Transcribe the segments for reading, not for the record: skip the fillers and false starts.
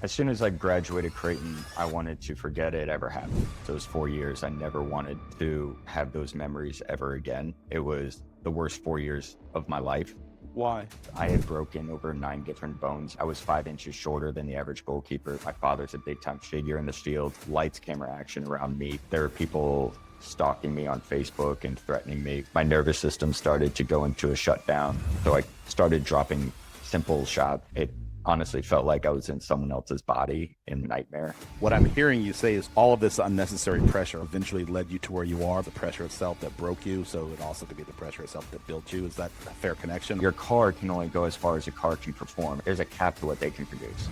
As soon as I graduated Creighton, I wanted to forget it ever happened. Those 4 years, I never wanted to have those memories ever again. It was the worst 4 years of my life. Why? I had broken over 9 different bones. I was 5 inches shorter than the average goalkeeper. My father's a big-time figure in this field. Lights, camera, action around me. There were people stalking me on Facebook and threatening me. My nervous system started to go into a shutdown. So I started dropping simple shots. It honestly felt like I was in someone else's body in a nightmare. What I'm hearing you say is all of this unnecessary pressure eventually led you to where you are, the pressure itself that broke you, so it also could be the pressure itself that built you. Is that a fair connection? Your car can only go as far as a car can perform. There's a cap to what they can produce.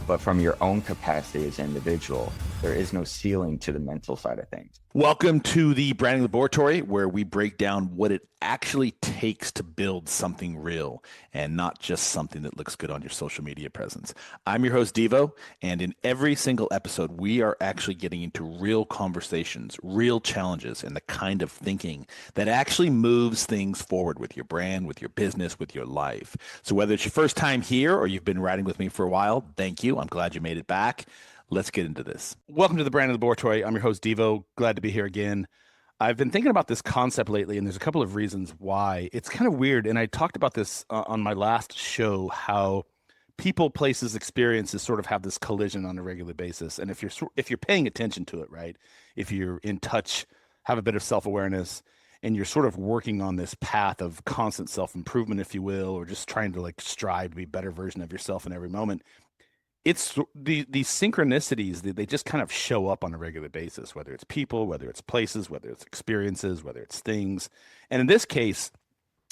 But from your own capacity as an individual, there is no ceiling to the mental side of things. Welcome to the Branding Laboratory, where we break down what it actually takes to build something real and not just something that looks good on your social media presence. I'm your host, Deevo, and in every single episode, we are actually getting into real conversations, real challenges, and the kind of thinking that actually moves things forward with your brand, with your business, with your life. So whether it's your first time here or you've been riding with me for a while, thank you. I'm glad you made it back. Let's get into this. Welcome to the Branding Laboratory. I'm your host, Deevo. Glad to be here again. I've been thinking about this concept lately, and there's a couple of reasons why. It's kind of weird, and I talked about this on my last show, how people, places, experiences sort of have this collision on a regular basis. And if you're paying attention to it, right, if you're in touch, have a bit of self-awareness, and you're sort of working on this path of constant self-improvement, if you will, or just trying to like strive to be a better version of yourself in every moment, it's these synchronicities, they just kind of show up on a regular basis, whether it's people, whether it's places, whether it's experiences, whether it's things. And in this case,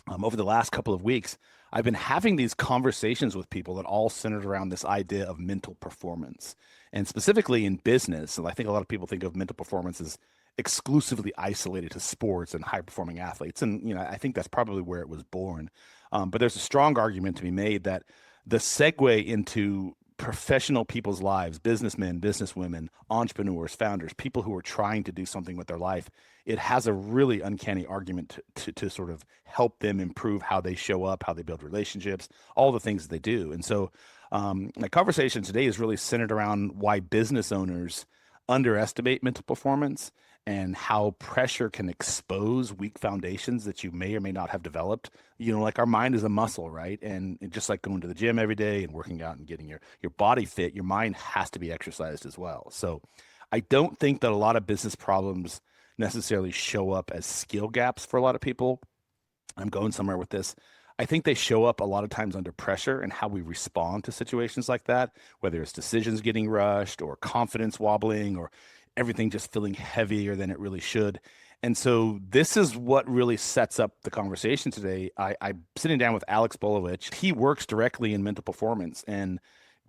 over the last couple of weeks, I've been having these conversations with people that all centered around this idea of mental performance. And specifically in business, and I think a lot of people think of mental performance as exclusively isolated to sports and high-performing athletes. And, you know, I think that's probably where it was born. But there's a strong argument to be made that the segue into professional people's lives, businessmen, businesswomen, entrepreneurs, founders, people who are trying to do something with their life, it has a really uncanny argument to sort of help them improve how they show up, how they build relationships, all the things that they do. And so my conversation today is really centered around why business owners underestimate mental performance and how pressure can expose weak foundations that you may or may not have developed. You know, like our mind is a muscle, right? And just like going to the gym every day and working out and getting your body fit, your mind has to be exercised as well. So I don't think that a lot of business problems necessarily show up as skill gaps for a lot of people. I'm going somewhere with this. I think they show up a lot of times under pressure and how we respond to situations like that, whether it's decisions getting rushed or confidence wobbling or everything just feeling heavier than it really should. And so this is what really sets up the conversation today. I'm sitting down with Alex Bolowich. He works directly in mental performance and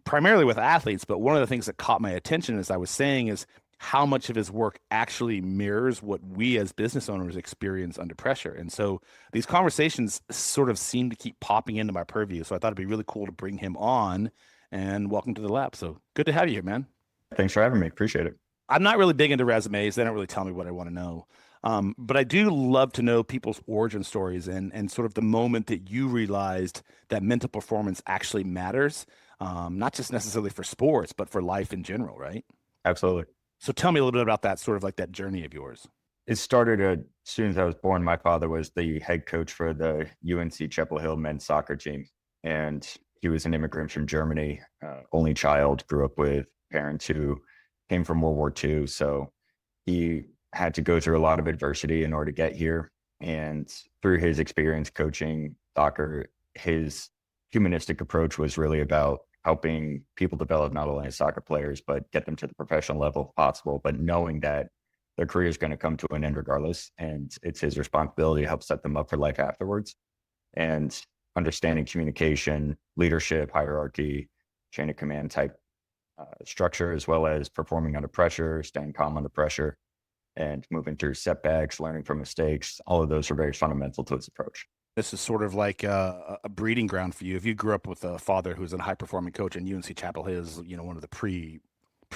primarily with athletes. But one of the things that caught my attention, as I was saying, is how much of his work actually mirrors what we as business owners experience under pressure. And so these conversations sort of seem to keep popping into my purview. So I thought it'd be really cool to bring him on, and welcome to the lab. So good to have you here, man. Thanks for having me. Appreciate it. I'm not really big into resumes. They don't really tell me what I want to know. But I do love to know people's origin stories and sort of the moment that you realized that mental performance actually matters, not just necessarily for sports, but for life in general, right? Absolutely. So tell me a little bit about that, sort of like that journey of yours. It started as soon as I was born. My father was the head coach for the UNC Chapel Hill men's soccer team. And he was an immigrant from Germany, only child, grew up with parents who came from World War II. So he had to go through a lot of adversity in order to get here. And through his experience coaching soccer, his humanistic approach was really about helping people develop not only as soccer players, but get them to the professional level if possible, but knowing that their career is going to come to an end regardless. And it's his responsibility to help set them up for life afterwards. And understanding communication, leadership, hierarchy, chain of command type structure, as well as performing under pressure, staying calm under pressure, and moving through setbacks, learning from mistakes. All of those are very fundamental to his approach. This is sort of like a breeding ground for you. If you grew up with a father who's a high performing coach, and UNC Chapel Hill is, you know, one of the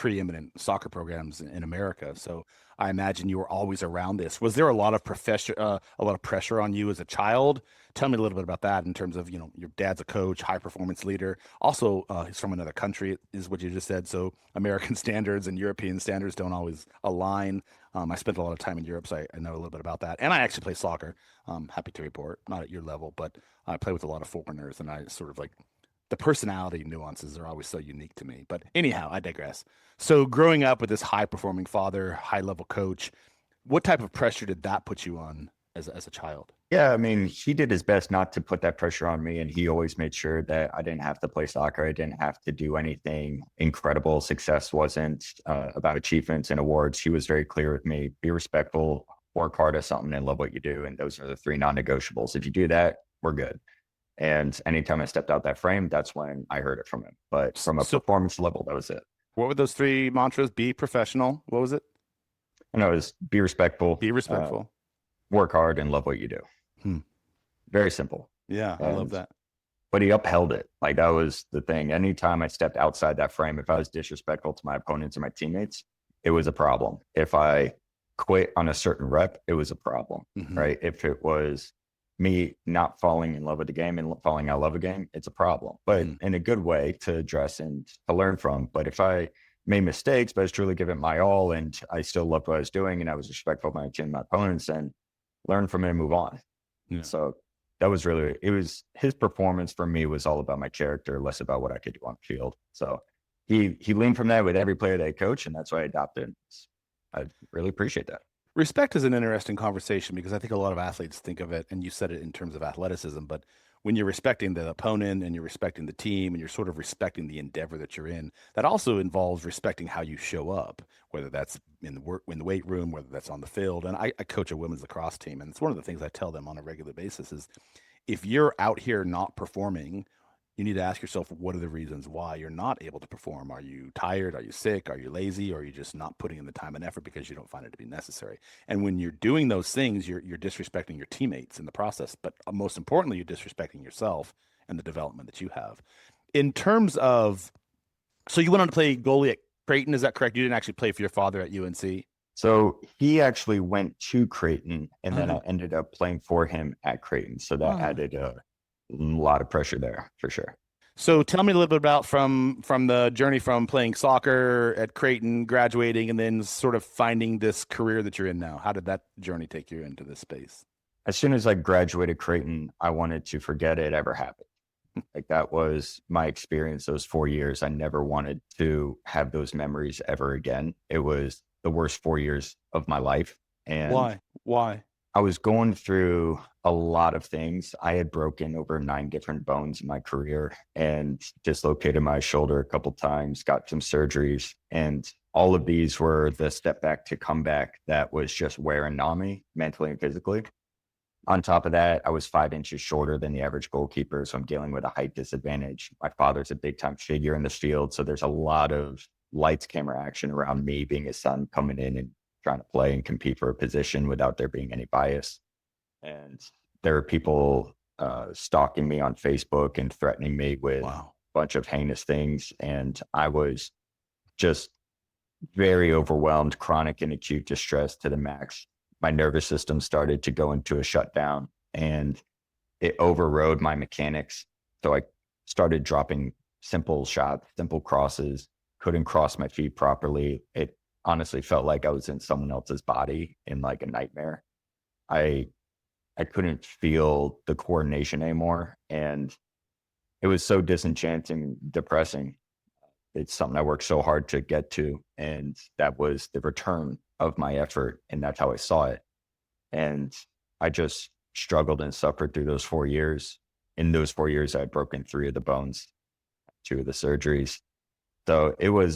preeminent soccer programs in America. So I imagine you were always around this. Was there a lot of pressure on you as a child? Tell me a little bit about that in terms of, your dad's a coach, high performance leader. Also, he's from another country, is what you just said. So American standards and European standards don't always align. I spent a lot of time in Europe, so I know a little bit about that. And I actually play soccer. Happy to report, not at your level, but I play with a lot of foreigners, and I sort of like the personality nuances are always so unique to me. But anyhow, I digress. So growing up with this high performing father, high level coach, what type of pressure did that put you on as a child? Yeah, I mean, he did his best not to put that pressure on me, and he always made sure that I didn't have to play soccer. I didn't have to do anything incredible. Success wasn't about achievements and awards. He was very clear with me: be respectful, work hard at something, and love what you do. And those are the three non-negotiables. If you do that, we're good. And anytime I stepped out that frame, that's when I heard it from him. But from a So performance level, that was it. what were those three mantras? Be professional. What was it? And it was be respectful, Be respectful. work hard, and love what you do. Hmm. Very simple. Yeah, I love that. But he upheld it. Like, that was the thing. Anytime I stepped outside that frame, if I was disrespectful to my opponents or my teammates, it was a problem. If I quit on a certain rep, it was a problem, right? If it was me not falling in love with the game and falling out of love a game, it's a problem, but in a good way to address and to learn from. But if I made mistakes, but I was truly giving it my all and I still loved what I was doing and I was respectful of my team, my opponents, and learn from it and move on. Yeah. So that was really, it was his performance for me was all about my character, less about what I could do on the field. So he leaned from that with every player that I coach, and that's why I adopted. I really appreciate that. Respect is an interesting conversation because I think a lot of athletes think of it, and you said it in terms of athleticism, but when you're respecting the opponent and you're respecting the team and you're sort of respecting the endeavor that you're in, that also involves respecting how you show up, whether that's in the weight room, whether that's on the field. And I coach a women's lacrosse team, and it's one of the things I tell them on a regular basis is if you're out here not performing, you need to ask yourself, what are the reasons why you're not able to perform? Are you tired? Are you sick? Are you lazy? Or are you just not putting in the time and effort because you don't find it to be necessary? And when you're doing those things, you're disrespecting your teammates in the process. But most importantly, you're disrespecting yourself and the development that you have. In terms of, so you went on to play goalie at Creighton, is that correct? You didn't actually play for your father at UNC? So he actually went to Creighton, and then I ended up playing for him at Creighton. So that added a lot of pressure there for sure. So tell me a little bit about from the journey from playing soccer at Creighton, graduating, and then sort of finding this career that you're in now. How did that journey take you into this space? As soon as I graduated Creighton, I wanted to forget it ever happened. Like, that was my experience those 4 years. I never wanted to have those memories ever again. It was the worst 4 years of my life. And Why? I was going through a lot of things. I had broken over 9 different bones in my career and dislocated my shoulder a couple times, got some surgeries, and all of these were the step back to comeback that was just wearing on me mentally and physically. On top of that, I was 5 inches shorter than the average goalkeeper, so I'm dealing with a height disadvantage. My father's a big time figure in this field, so there's a lot of lights, camera action around me being his son coming in and trying to play and compete for a position without there being any bias. And there are people stalking me on Facebook and threatening me with a bunch of heinous things. And I was just very overwhelmed, chronic and acute distress to the max. My nervous system started to go into a shutdown, and it overrode my mechanics. So I started dropping simple shots, simple crosses, couldn't cross my feet properly. It honestly felt like I was in someone else's body in like a nightmare. I couldn't feel the coordination anymore, and it was so disenchanting, depressing. It's something I worked so hard to get to, and that was the return of my effort, and that's how I saw it. And I just struggled and suffered through those 4 years. In those 4 years, I had broken 3 of the bones, 2 of the surgeries. So it was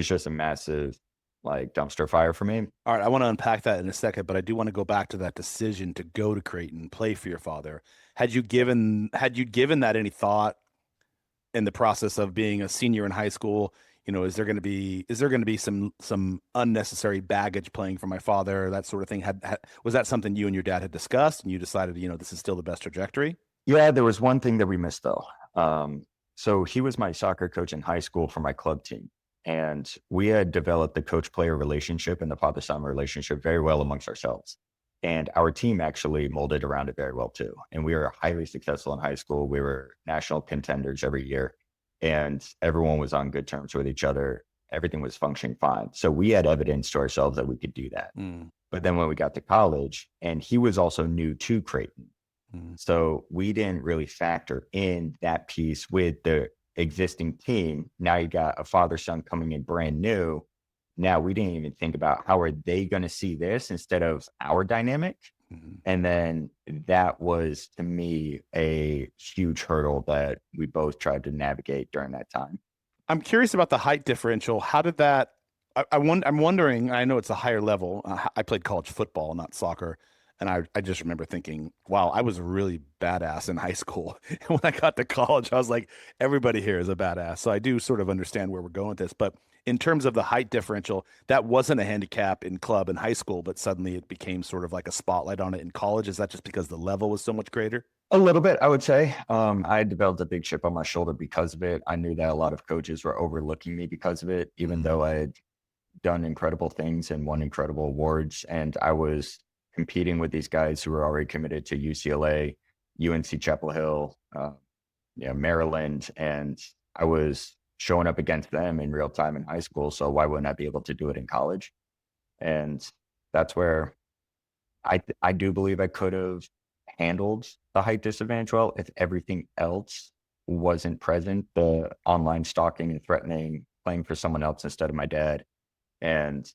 just a massive like dumpster fire for me. All right, I want to unpack that in a second, but I do want to go back to that decision to go to Creighton, play for your father. Had you given that any thought in the process of being a senior in high school? Is there going to be some unnecessary baggage playing for my father, that sort of thing? Was that something you and your dad had discussed, and you decided, this is still the best trajectory? Yeah, there was one thing that we missed though. So he was my soccer coach in high school for my club team. And we had developed the coach-player relationship and the father-son relationship very well amongst ourselves. And our team actually molded around it very well too. And we were highly successful in high school. We were national contenders every year, and everyone was on good terms with each other. Everything was functioning fine. So we had evidence to ourselves that we could do that. Mm, But then when we got to college, and he was also new to Creighton, mm, so we didn't really factor in that piece with the existing team. Now you got a father-son coming in brand new. Now we didn't even think about how are they going to see this instead of our dynamic. mhm. And then that was to me a huge hurdle that we both tried to navigate during that time. I'm curious about the height differential. How did that? I'm wondering. I know it's a higher level. I played college football, not soccer, and I just remember thinking, wow, I was really badass in high school. And when I got to college, I was like, everybody here is a badass. So I do sort of understand where we're going with this. But in terms of the height differential, that wasn't a handicap in club in high school, but suddenly it became sort of like a spotlight on it in college. Is that just because the level was so much greater? A little bit, I would say. I developed a big chip on my shoulder because of it. I knew that a lot of coaches were overlooking me because of it, even though I had done incredible things and won incredible awards. And I was competing with these guys who were already committed to UCLA, UNC Chapel Hill, Maryland. And I was showing up against them in real time in high school. So why wouldn't I be able to do it in college? And that's where I do believe I could have handled the height disadvantage well if everything else wasn't present. The online stalking and threatening, playing for someone else instead of my dad, and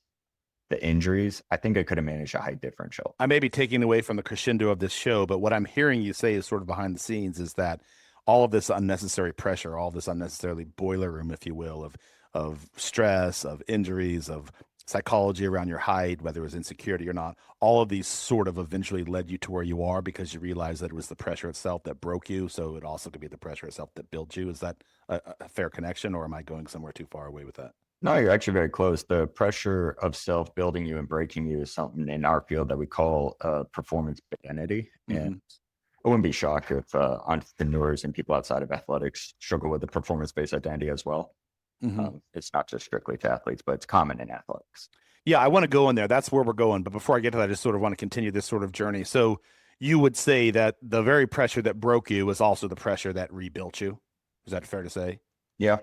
the injuries, I think I could have managed a height differential. I may be taking away from the crescendo of this show, but what I'm hearing you say is sort of behind the scenes is that all of this unnecessary pressure, all this unnecessarily boiler room, if you will, of stress, of injuries, of psychology around your height, whether it was insecurity or not, all of these sort of eventually led you to where you are because you realized that it was the pressure itself that broke you. So it also could be the pressure itself that built you. Is that a fair connection, or am I going somewhere too far away with that? No, you're actually very close. The pressure of self building you and breaking you is something in our field that we call performance identity. Mm-hmm. And I wouldn't be shocked if entrepreneurs and people outside of athletics struggle with the performance based identity as well. Mm-hmm. It's not just strictly to athletes, but it's common in athletics. Yeah, I want to go in there. That's where we're going. But before I get to that, I just sort of want to continue this sort of journey. So you would say that the very pressure that broke you was also the pressure that rebuilt you. Is that fair to say? Yeah.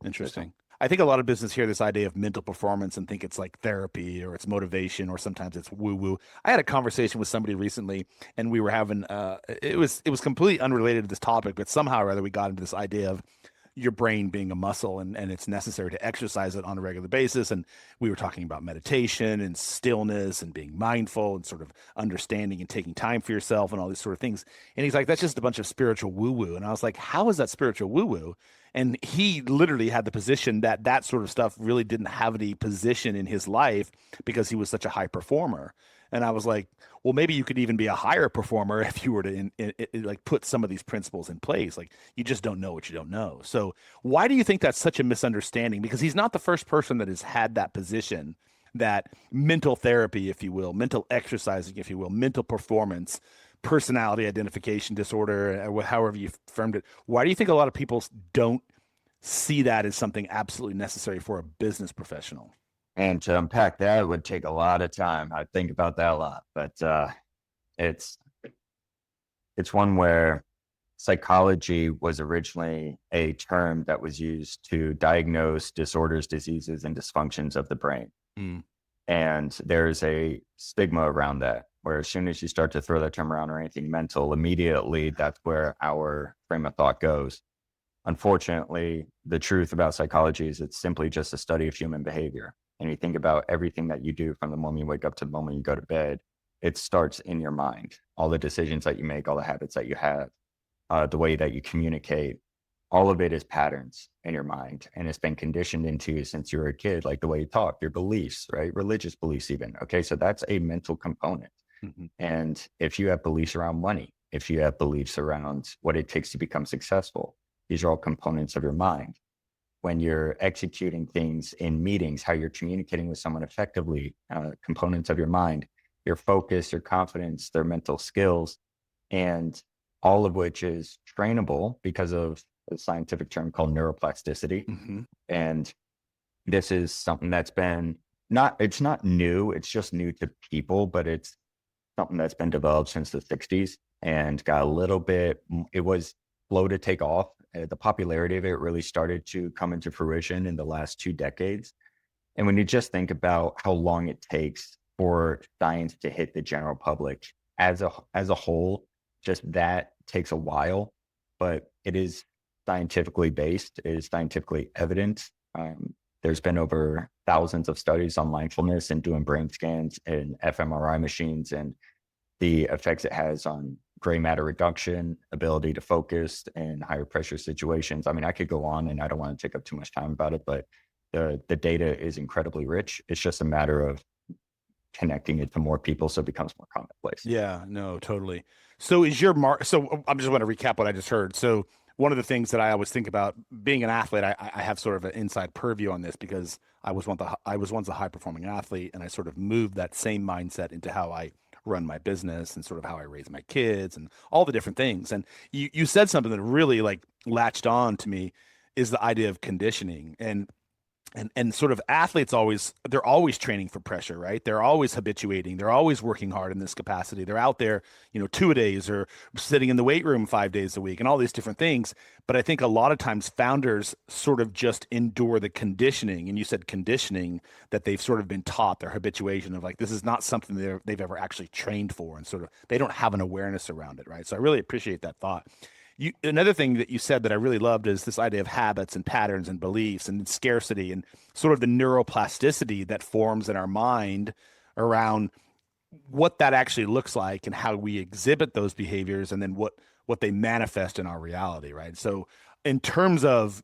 Interesting. I think a lot of business hear this idea of mental performance and think it's like therapy or it's motivation or sometimes it's woo woo. I had a conversation with somebody recently and we were having it was completely unrelated to this topic, but somehow or other we got into this idea of your brain being a muscle and it's necessary to exercise it on a regular basis. And we were talking about meditation and stillness and being mindful and sort of understanding and taking time for yourself and all these sort of things. And he's like, that's just a bunch of spiritual woo woo. And I was like, how is that spiritual woo woo? And he literally had the position that that sort of stuff really didn't have any position in his life because he was such a high performer. And I was like, well, maybe you could even be a higher performer if you were to like put some of these principles in place. Like you just don't know what you don't know. So why do you think that's such a misunderstanding? Because he's not the first person that has had that position, that mental therapy, if you will, mental exercising, if you will, mental performance, personality identification disorder, however you framed it. Why do you think a lot of people don't see that as something absolutely necessary for a business professional? And to unpack that would take a lot of time. I think about that a lot, but it's it's one where psychology was originally a term that was used to diagnose disorders, diseases, and dysfunctions of the brain. Mm. And there's a stigma around that, where as soon as you start to throw that term around or anything mental, immediately that's where our frame of thought goes. Unfortunately, the truth about psychology is it's simply just a study of human behavior. And you think about everything that you do from the moment you wake up to the moment you go to bed, it starts in your mind. All the decisions that you make, all the habits that you have, the way that you communicate, all of it is patterns in your mind. And it's been conditioned into you since you were a kid, like the way you talk, your beliefs, right? Religious beliefs, even. Okay. So that's a mental component. Mm-hmm. And if you have beliefs around money, if you have beliefs around what it takes to become successful, these are all components of your mind. When you're executing things in meetings, how you're communicating with someone effectively, components of your mind, your focus, your confidence, their mental skills, and all of which is trainable because of a scientific term called neuroplasticity. Mm-hmm. And this is something that's been it's not new, it's just new to people, but it's something that's been developed since the 60s and got a little bit, it was slow to take off. The popularity of it really started to come into fruition in the last 2 decades. And when you just think about how long it takes for science to hit the general public as a whole, just that takes a while, but it is scientifically based, it is scientifically evident. There's been over thousands of studies on mindfulness and doing brain scans and fMRI machines and the effects it has on gray matter reduction, ability to focus in higher pressure situations. I mean, I could go on and I don't want to take up too much time about it, but the data is incredibly rich. It's just a matter of connecting it to more people so it becomes more commonplace. Yeah, no, totally. So is your so I'm just want to recap what I just heard. So one of the things that I always think about being an athlete, I have sort of an inside purview on this because I was once a high performing athlete, and I sort of moved that same mindset into how I run my business and sort of how I raise my kids and all the different things. And you said something that really like latched on to me is the idea of conditioning. And sort of athletes they're always training for pressure, right? They're always habituating, they're always working hard in this capacity. They're out there, 2 days or sitting in the weight room 5 days a week and all these different things. But I think a lot of times founders sort of just endure the conditioning, and you said conditioning, that they've sort of been taught, their habituation of like this is not something they've ever actually trained for, and sort of they don't have an awareness around it, right? So I really appreciate that thought. Another thing that you said that I really loved is this idea of habits and patterns and beliefs and scarcity and sort of the neuroplasticity that forms in our mind around what that actually looks like and how we exhibit those behaviors, and then what they manifest in our reality, right? So in terms of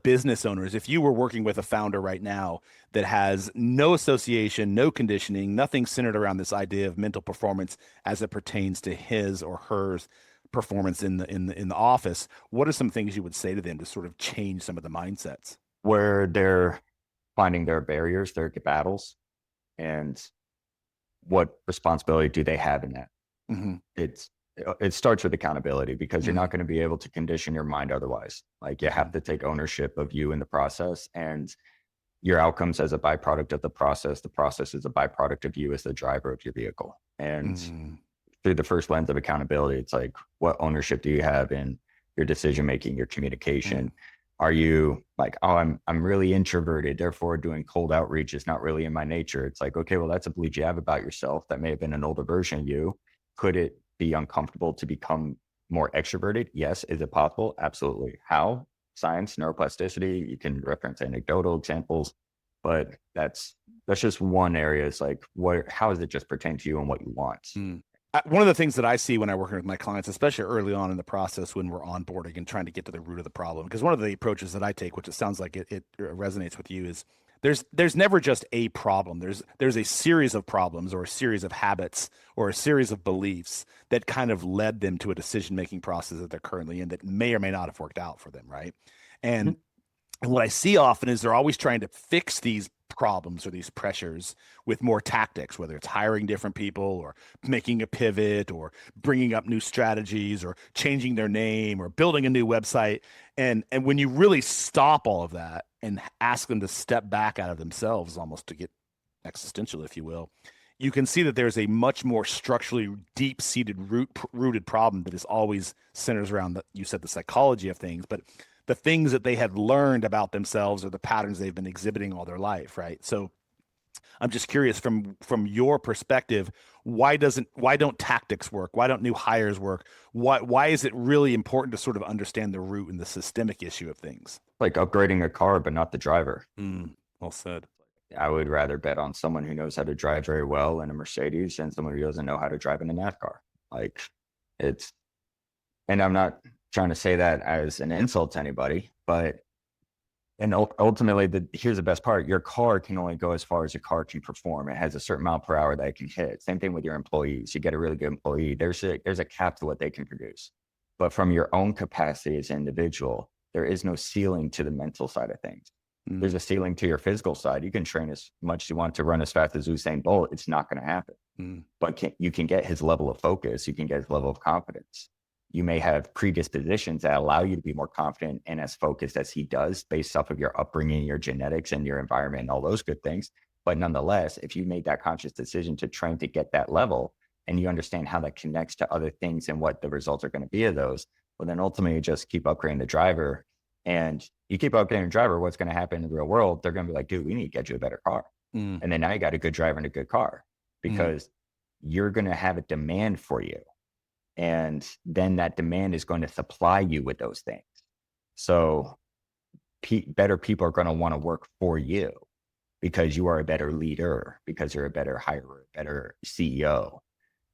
business owners, if you were working with a founder right now that has no association, no conditioning, nothing centered around this idea of mental performance as it pertains to his or her performance in the office, what are some things you would say to them to sort of change some of the mindsets? Where they're finding their barriers, their battles, and what responsibility do they have in that? Mm-hmm. It starts with accountability, because you're Mm-hmm. not going to be able to condition your mind otherwise. Like, you have to take ownership of you in the process, and your outcomes as a byproduct of the process. The process is a byproduct of you as the driver of your vehicle. And Mm-hmm. through the first lens of accountability, it's like, what ownership do you have in your decision making, your communication? Are you like, oh, I'm really introverted, therefore doing cold outreach is not really in my nature? It's like, okay, well, that's a belief you have about yourself. That may have been an older version of you. Could it be uncomfortable to become more extroverted? Yes. Is it possible? Absolutely. How? Science, neuroplasticity. You can reference anecdotal examples, but that's just one area. It's like, how does it just pertain to you and what you want? Mm. One of the things that I see when I work with my clients, especially early on in the process when we're onboarding and trying to get to the root of the problem, because one of the approaches that I take, which it sounds like it resonates with you, is there's never just a problem. There's a series of problems or a series of habits or a series of beliefs that kind of led them to a decision making process that they're currently in that may or may not have worked out for them, right? And and what I see often is they're always trying to fix these problems or these pressures with more tactics, whether it's hiring different people or making a pivot or bringing up new strategies or changing their name or building a new website. And when you really stop all of that and ask them to step back out of themselves, almost to get existential, if you will, you can see that there's a much more structurally deep-seated rooted problem that is always centers around you said the psychology of things, but the things that they had learned about themselves or the patterns they've been exhibiting all their life, right? So I'm just curious from your perspective, why don't tactics work? Why don't new hires work? Why is it really important to sort of understand the root and the systemic issue of things? Like upgrading a car, but not the driver. Well said. I would rather bet on someone who knows how to drive very well in a Mercedes than someone who doesn't know how to drive in a NASCAR. Like, it's, and I'm not trying to say that as an insult to anybody, but, and ultimately, here's the best part: your car can only go as far as your car can perform. It has a certain mile per hour that it can hit. Same thing with your employees. You get a really good employee, there's a cap to what they can produce. But from your own capacity as an individual, there is no ceiling to the mental side of things. There's a ceiling to your physical side. You can train as much as you want to run as fast as Usain Bolt. It's not going to happen. But you can get his level of focus. You can get his level of confidence. You may have predispositions that allow you to be more confident and as focused as he does based off of your upbringing, your genetics, and your environment, and all those good things. But nonetheless, if you made that conscious decision to train to get that level and you understand how that connects to other things and what the results are going to be of those, well, then ultimately you just keep upgrading the driver. And you keep upgrading the driver, what's going to happen in the real world? They're going to be like, dude, we need to get you a better car. Mm, And then now you got a good driver and a good car mm, because you're going to have a demand for you. And then that demand is going to supply you with those things. So better people are going to want to work for you because you are a better leader, because you're a better hirer, better CEO.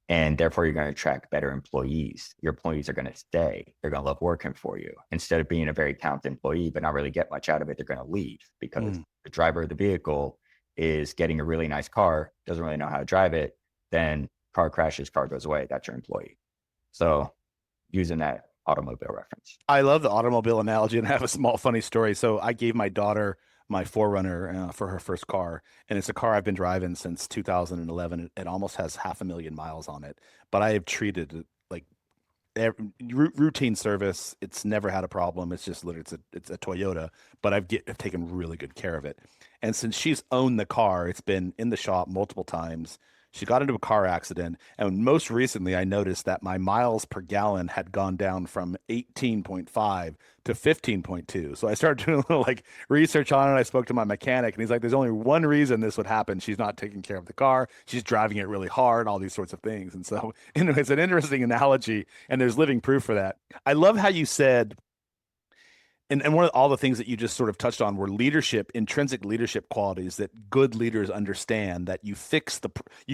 And therefore, you're going to attract better employees. Your employees are going to stay. They're going to love working for you. Instead of being a very talented employee, but not really get much out of it, they're going to leave because mm. the driver of the vehicle is getting a really nice car, doesn't really know how to drive it. Then car crashes, car goes away. That's your employee. So using that automobile reference. I love the automobile analogy, and I have a small funny story. So I gave my daughter my Forerunner for her first car, and it's a car I've been driving since 2011. It almost has 500,000 miles on it, but I have treated it like routine service. It's never had a problem. It's just literally it's a Toyota, but I've taken really good care of it. And since she's owned the car, it's been in the shop multiple times. She got into a car accident, and most recently, I noticed that my miles per gallon had gone down from 18.5 to 15.2. So I started doing a little like research on it. I spoke to my mechanic, and he's like, "There's only one reason this would happen. She's not taking care of the car. She's driving it really hard. All these sorts of things." And so, anyway, it's an interesting analogy, and there's living proof for that. I love how you said, and one of all the things that you just sort of touched on were leadership, intrinsic leadership qualities that good leaders understand, that you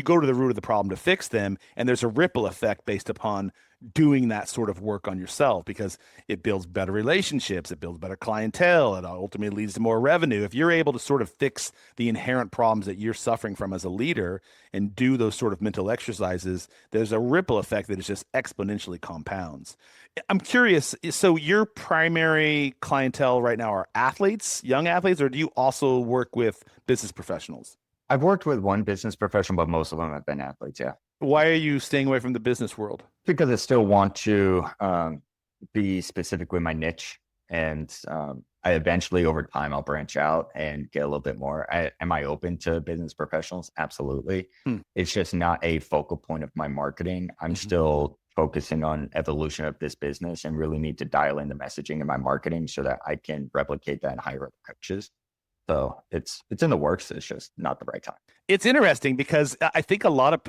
go to the root of the problem to fix them, and there's a ripple effect based upon doing that sort of work on yourself, because it builds better relationships, it builds better clientele, it ultimately leads to more revenue. If you're able to sort of fix the inherent problems that you're suffering from as a leader and do those sort of mental exercises, there's a ripple effect that is just exponentially compounds. I'm curious, so your primary clientele right now are athletes, young athletes, or do you also work with business professionals? I've worked with one business professional, but most of them have been athletes. Yeah. Why are you staying away from the business world? Because I still want to be specific with my niche. And I eventually, over time, I'll branch out and get a little bit more. Am I open to business professionals? Absolutely. Hmm. It's just not a focal point of my marketing. I'm Mhm. still focusing on evolution of this business and really need to dial in the messaging in my marketing so that I can replicate that and hire other coaches. So it's in the works. It's just not the right time. It's interesting because I think a lot of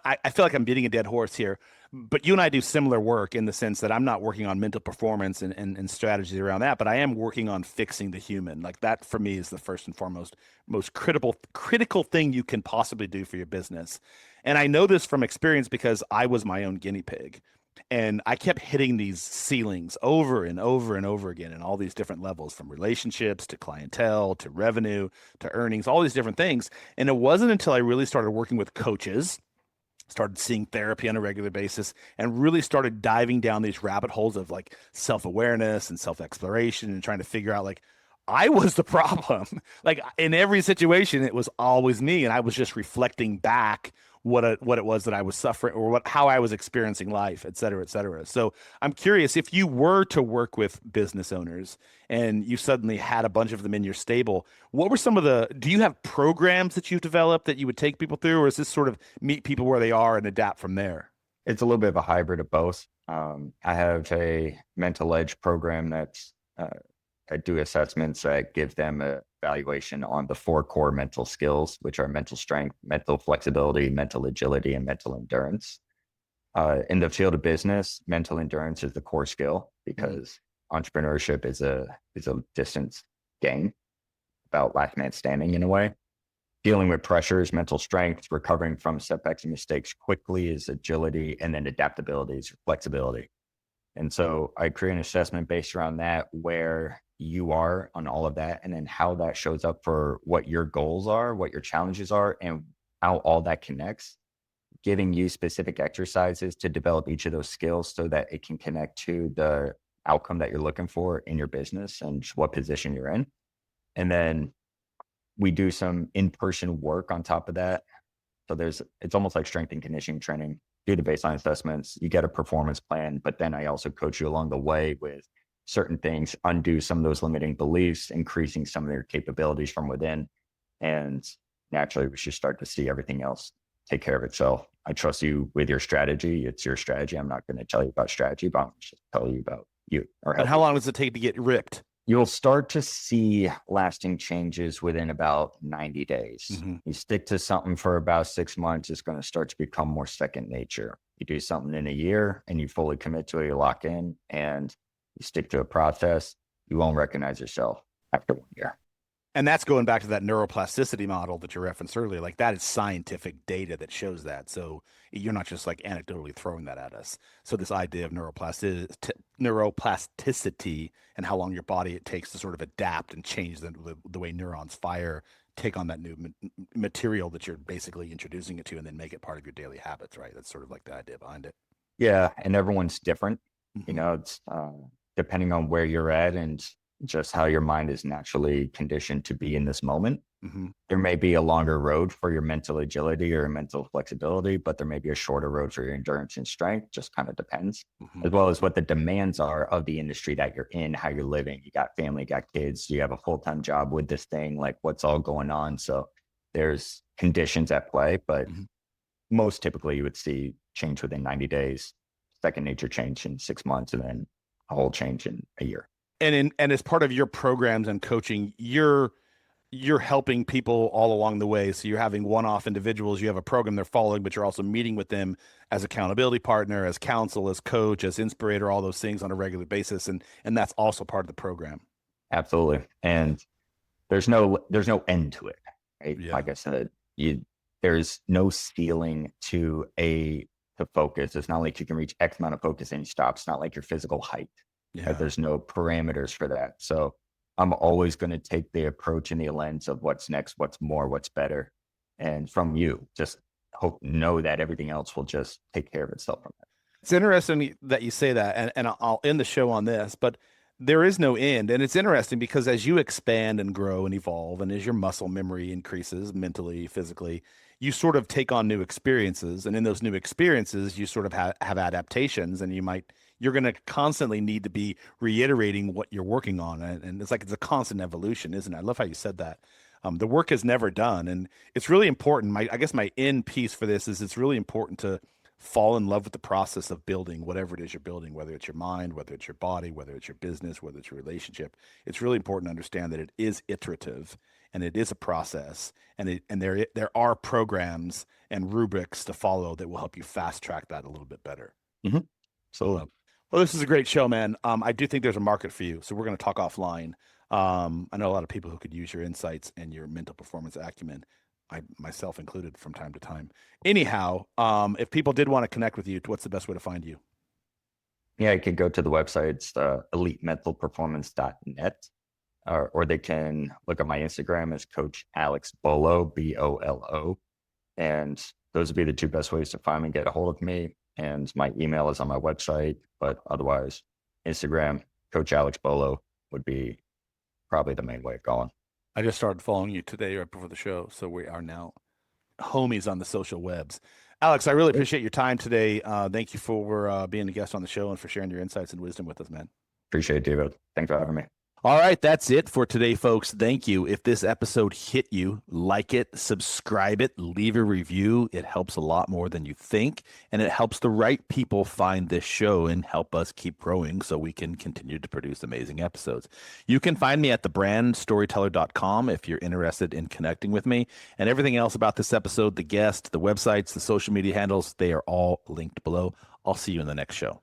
I feel like I'm beating a dead horse here, but you and I do similar work in the sense that I'm not working on mental performance and strategies around that, but I am working on fixing the human. Like that for me is the first and foremost, most critical thing you can possibly do for your business. And I know this from experience because I was my own guinea pig. And I kept hitting these ceilings over and over and over again in all these different levels, from relationships to clientele to revenue to earnings, all these different things. And it wasn't until I really started working with coaches, started seeing therapy on a regular basis, and really started diving down these rabbit holes of like self-awareness and self-exploration and trying to figure out like I was the problem. Like in every situation, it was always me, and I was just reflecting back what it was that I was suffering, or how I was experiencing life, et cetera, et cetera. So I'm curious, if you were to work with business owners and you suddenly had a bunch of them in your stable, what were some of do you have programs that you've developed that you would take people through, or is this sort of meet people where they are and adapt from there? It's a little bit of a hybrid of both. I have a mental edge program that's I do assessments that give them a evaluation on the four core mental skills, which are mental strength, mental flexibility, mental agility, and mental endurance. In the field of business, mental endurance is the core skill Mm, because entrepreneurship is a distance game, about last man standing in a way. Dealing with pressures, mental strength, recovering from setbacks and mistakes quickly is agility, and then adaptability is flexibility. And so I create an assessment based around that, where you are on all of that, and then how that shows up for what your goals are, what your challenges are, and how all that connects, giving you specific exercises to develop each of those skills so that it can connect to the outcome that you're looking for in your business and what position you're in. And then we do some in-person work on top of that. So it's almost like strength and conditioning training. do the baseline assessments, you get a performance plan, but then I also coach you along the way with certain things, undo some of those limiting beliefs, increasing some of their capabilities from within. And naturally, we should start to see everything else take care of itself. I trust you with your strategy. It's your strategy. I'm not going to tell you about strategy, but I'm just tell you about you. And how long does it take to get ripped? You'll start to see lasting changes within about 90 days. Mm-hmm. You stick to something for about 6 months, it's going to start to become more second nature. You do something in a year and you fully commit to it, you lock in and you stick to a process, you won't recognize yourself after 1 year. And that's going back to that neuroplasticity model that you referenced earlier. Like that is scientific data that shows that. So you're not just like anecdotally throwing that at us. So this idea of neuroplasticity and how long your body it takes to sort of adapt and change the way neurons fire, take on that new material that you're basically introducing it to, and then make it part of your daily habits, right? That's sort of like the idea behind it. Yeah, and everyone's different. Mm-hmm. You know, it's depending on where you're at and just how your mind is naturally conditioned to be in this moment. Mm-hmm. There may be a longer road for your mental agility or mental flexibility, but there may be a shorter road for your endurance and strength. Just kind of depends, Mm-hmm. as well as what the demands are of the industry that you're in, how you're living. You got family, you got kids, you have a full-time job with this thing, like what's all going on. So there's conditions at play, but Mm-hmm. most typically you would see change within 90 days, second nature change in 6 months, and then a whole change in a year. And as part of your programs and coaching, you're helping people all along the way. So you're having one-off individuals, you have a program they're following, but you're also meeting with them as accountability partner, as counsel, as coach, as inspirator, all those things on a regular basis. And that's also part of the program. Absolutely. And there's no end to it. Right? Yeah. Like I said, there's no ceiling to focus. It's not like you can reach X amount of focus and you stop. It's not like your physical height. Yeah. There's no parameters for that. So I'm always going to take the approach in the lens of what's next, what's more, what's better. And from you, just know that everything else will just take care of itself from that. It's interesting that you say that, and I'll end the show on this, but there is no end. And it's interesting because as you expand and grow and evolve, and as your muscle memory increases mentally, physically, you sort of take on new experiences. And in those new experiences, you sort of have adaptations, and you're going to constantly need to be reiterating what you're working on. And it's like it's a constant evolution, isn't it? I love how you said that. The work is never done. And it's really important. I guess my end piece for this is it's really important to fall in love with the process of building whatever it is you're building, whether it's your mind, whether it's your body, whether it's your business, whether it's your relationship. It's really important to understand that it is iterative and it is a process, and there are programs and rubrics to follow that will help you fast track that a little bit better. Mm-hmm. So, well, this is a great show, man. I do think there's a market for you, so we're going to talk offline. I know a lot of people who could use your insights and your mental performance acumen. I myself included from time to time. Anyhow, if people did want to connect with you, what's the best way to find you? Yeah, you could go to the website. It's elitementalperformance.net, or they can look at my Instagram as Coach Alex Bolo, Bolo. And those would be the two best ways to find me, get a hold of me. And my email is on my website, but otherwise, Instagram, Coach Alex Bolo would be probably the main way of going. I just started following you today right before the show, so we are now homies on the social webs. Alex, I really appreciate your time today. Thank you for being a guest on the show and for sharing your insights and wisdom with us, man. Appreciate it, Deevo. Thanks for having me. All right, that's it for today, folks. Thank you. If this episode hit you, like it, subscribe it, leave a review. It helps a lot more than you think, and it helps the right people find this show and help us keep growing so we can continue to produce amazing episodes. You can find me at thebrandstoryteller.com if you're interested in connecting with me, and everything else about this episode, the guest, the websites, the social media handles, they are all linked below. I'll see you in the next show.